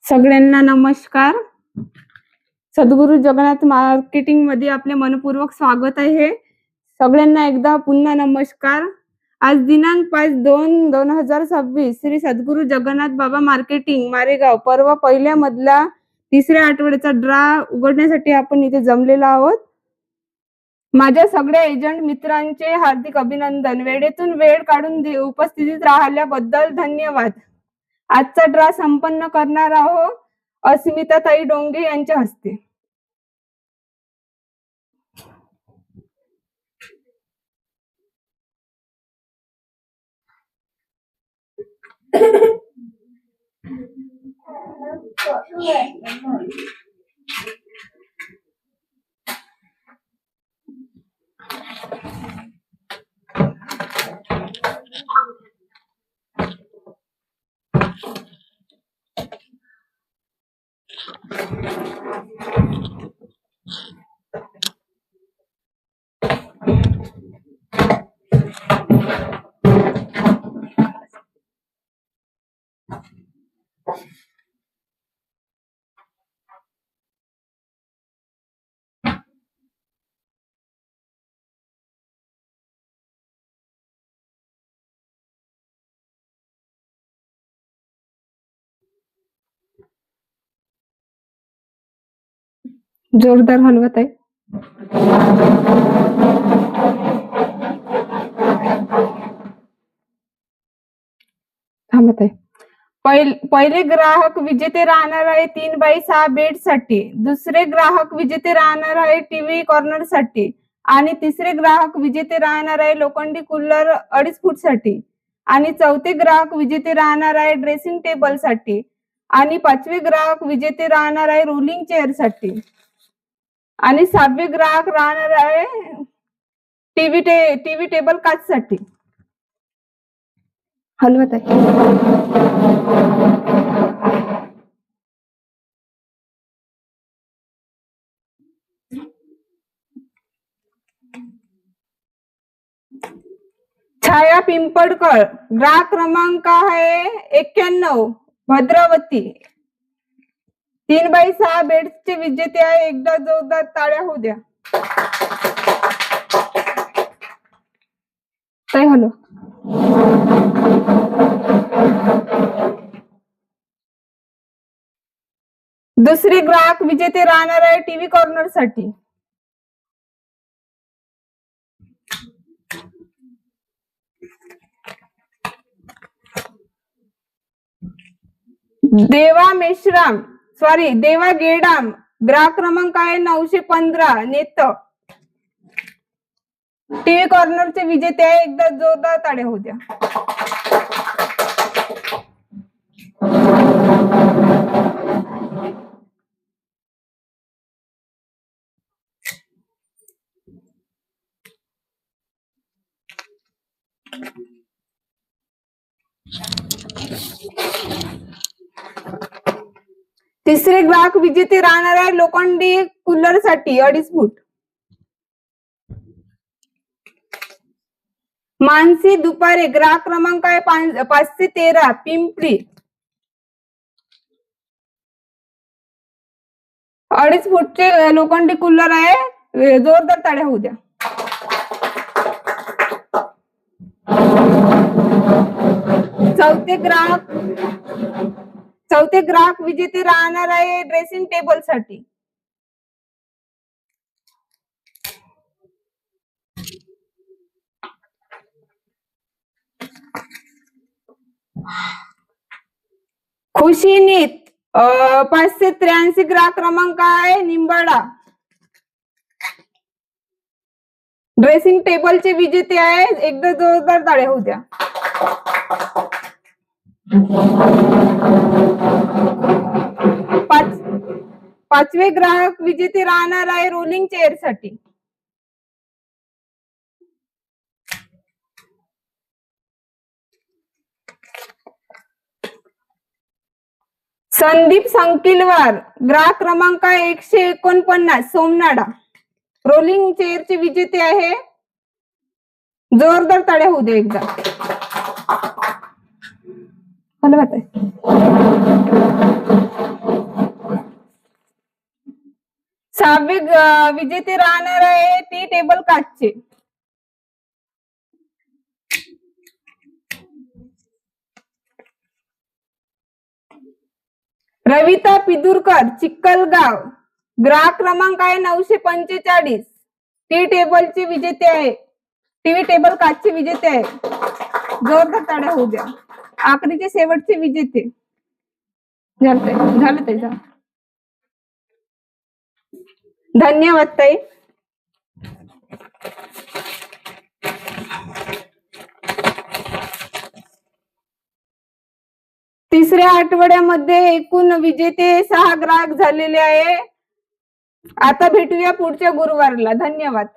सगळ्यांना नमस्कार. सद्गुरू जगन्नाथ मार्केटिंग मध्ये आपले मनपूर्वक स्वागत आहे. सगळ्यांना एकदा पुन्हा नमस्कार. आज दिनांक 5/2/2026 श्री सद्गुरू जगन्नाथ बाबा मार्केटिंग मारेगाव परवा पहिल्या मधला तिसऱ्या आठवड्याचा ड्रा उघडण्यासाठी आपण इथे जमलेलो आहोत. माझ्या सगळ्या एजंट मित्रांचे हार्दिक अभिनंदन. वेळेतून वेळ काढून उपस्थितीत राहिल्याबद्दल धन्यवाद. आजचा ड्रा संपन्न करणार आहोत अस्मिताताई डोंगे यांच्या हस्ते. जोरदार हलवत आहे. थांबत आहे. पहिले ग्राहक विजेते राहणार आहे 3x6 बेड साठी. दुसरे ग्राहक विजेते राहणार आहे टीव्ही कॉर्नर साठी. आणि तिसरे ग्राहक विजेते राहणार आहे लोखंडी कूलर 2.5 फूट साठी. आणि चौथे ग्राहक विजेते राहणार आहे ड्रेसिंग टेबल साठी. आणि पाचवे ग्राहक विजेते राहणार आहे रोलिंग चेअर साठी. आणि 6वे ग्राहक राहणार आहे टीव्ही टेबल काच साठी. हलवत आहे. छाया पिंपळकर ग्राहक क्रमांक आहे 91 भद्रावती. 3x6 बेड्सचे विजेते आहे. एकदा जोरदार टाळ्या होऊ द्या. काय हलो. दुसरे ग्राहक विजेते राहणार आहे टीव्ही कॉर्नर साठी. देवा गेडाम ग्राहक क्रमांक आहे 915 नेत. टीव्ही कॉर्नरचे विजेते आहे. एकदा जोरदार टाळ्या होऊ द्या. तिसरे ग्राहक विजेते राहणार आहे लोखंडी कूलर साठी 2.5 फूट. मानसी दुपारे ग्राहक क्रमांक आहे 513 पिंपरी. 2.5 फूटचे लोखंडी कूलर आहे. जोरदार टाळ्या होऊ द्या. चौथे ग्राहक विजेते राहणार आहे ड्रेसिंग टेबल साठी. खुशीनीत 583 ग्राहक क्रमांक आहे निंबाडा. ड्रेसिंग टेबलचे विजेते आहे. एकदा जोरदार टाळ्या होऊ द्या. पाचवे ग्राहक विजेते राहणार आहे रोलिंग चेअर साठी. संदीप संकिलवार ग्राहक क्रमांक 149 सोमनाडा. रोलिंग चेअरचे विजेते आहे. जोरदार टाळ्या होऊ दे एकदा. हलवत आहे. 6वे विजेते राहणार आहे टी टेबल काचचे. रविता पिदुरकर, चिक्कलगाव. ग्राहक क्रमांक आहे 945. टी टेबलचे विजेते आहे, टीव्ही टेबल काचचे विजेते आहे. जोरदार टाळ्या होऊ द्या. आखरीचे शेवटचे विजेते. झालं त्याचा. धन्यवाद ताई. तिसऱ्या आठवड्यामध्ये एकूण विजेते 6 ग्राहक झालेले आहे. आता भेटूया पुढच्या गुरुवारला. धन्यवाद.